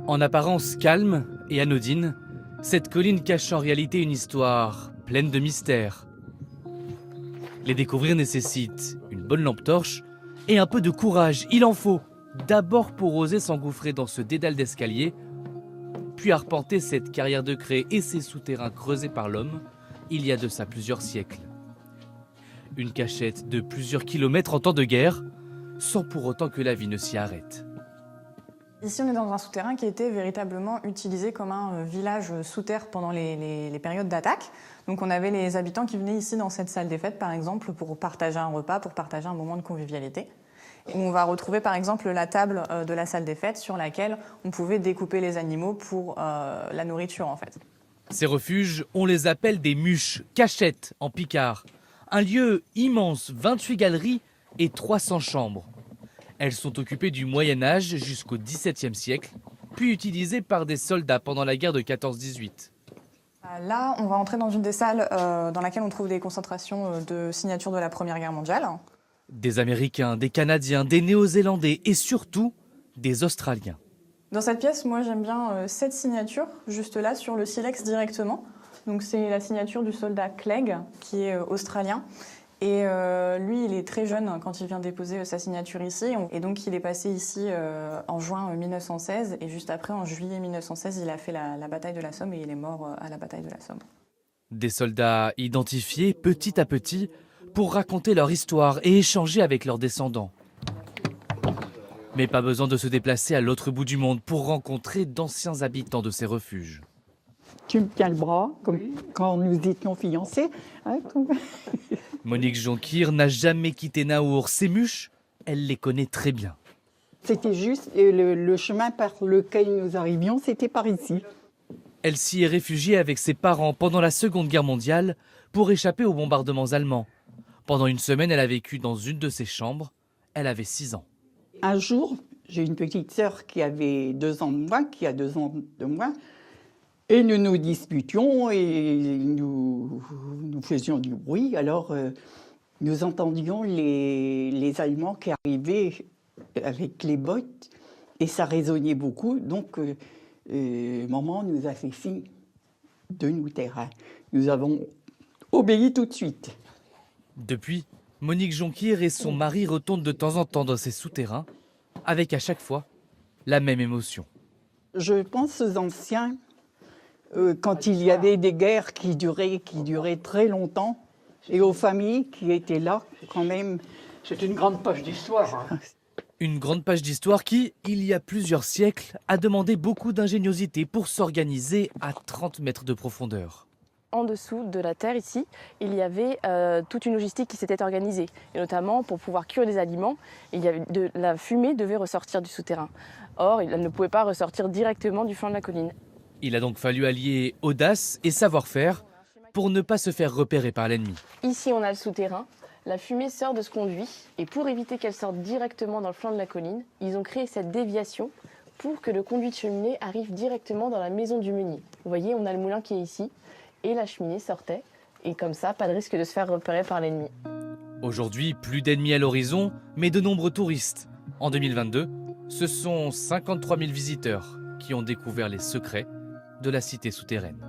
En apparence calme et anodine, cette colline cache en réalité une histoire pleine de mystères. Les découvrir nécessite une bonne lampe torche et un peu de courage. Il en faut, d'abord pour oser s'engouffrer dans ce dédale d'escalier, puis arpenter cette carrière de craie et ces souterrains creusés par l'homme il y a de ça plusieurs siècles. Une cachette de plusieurs kilomètres en temps de guerre, sans pour autant que la vie ne s'y arrête. Ici, on est dans un souterrain qui a été véritablement utilisé comme un village sous terre pendant les périodes d'attaque. Donc on avait les habitants qui venaient ici dans cette salle des fêtes, par exemple, pour partager un repas, pour partager un moment de convivialité. Et on va retrouver par exemple la table de la salle des fêtes sur laquelle on pouvait découper les animaux pour la nourriture en fait. Ces refuges, on les appelle des muches, cachettes en picard. Un lieu immense, 28 galeries et 300 chambres. Elles sont occupées du Moyen-Âge jusqu'au XVIIe siècle, puis utilisées par des soldats pendant la guerre de 14-18. Là, on va entrer dans une des salles dans laquelle on trouve des concentrations de signatures de la Première Guerre mondiale. Des Américains, des Canadiens, des Néo-Zélandais et surtout des Australiens. Dans cette pièce, moi j'aime bien cette signature, juste là, sur le silex directement. Donc c'est la signature du soldat Clegg, qui est australien. Et lui, il est très jeune quand il vient déposer sa signature ici. Et donc, il est passé ici en juin 1916. Et juste après, en juillet 1916, il a fait la bataille de la Somme et il est mort à la bataille de la Somme. Des soldats identifiés petit à petit pour raconter leur histoire et échanger avec leurs descendants. Mais pas besoin de se déplacer à l'autre bout du monde pour rencontrer d'anciens habitants de ces refuges. Tu me tiens le bras, comme quand nous étions fiancés. Hein, Monique Jonquille n'a jamais quitté Naour. Ces muches, elle les connaît très bien. C'était juste le chemin par lequel nous arrivions, c'était par ici. Elle s'y est réfugiée avec ses parents pendant la Seconde Guerre mondiale pour échapper aux bombardements allemands. Pendant une semaine, elle a vécu dans une de ses chambres. Elle avait 6 ans. Un jour, j'ai une petite sœur qui avait 2 ans de moins, qui a 2 ans de moins. Et nous nous disputions et nous faisions du bruit. Alors, nous entendions les Allemands qui arrivaient avec les bottes et ça résonnait beaucoup. Donc, maman nous a fait signe de nous taire. Nous avons obéi tout de suite. Depuis, Monique Jonquille et son mari retournent de temps en temps dans ces souterrains, avec à chaque fois la même émotion. Je pense aux anciens. Quand il y avait des guerres qui duraient très longtemps, et aux familles qui étaient là quand même. C'est une grande page d'histoire. Hein. Une grande page d'histoire qui, il y a plusieurs siècles, a demandé beaucoup d'ingéniosité pour s'organiser à 30 mètres de profondeur. En dessous de la terre, ici, il y avait toute une logistique qui s'était organisée. Et notamment, pour pouvoir cuire des aliments, la fumée devait ressortir du souterrain. Or, elle ne pouvait pas ressortir directement du flanc de la colline. Il a donc fallu allier audace et savoir-faire pour ne pas se faire repérer par l'ennemi. Ici, on a le souterrain. La fumée sort de ce conduit. Et pour éviter qu'elle sorte directement dans le flanc de la colline, ils ont créé cette déviation pour que le conduit de cheminée arrive directement dans la maison du meunier. Vous voyez, on a le moulin qui est ici. Et la cheminée sortait. Et comme ça, pas de risque de se faire repérer par l'ennemi. Aujourd'hui, plus d'ennemis à l'horizon, mais de nombreux touristes. En 2022, ce sont 53 000 visiteurs qui ont découvert les secrets de la cité souterraine.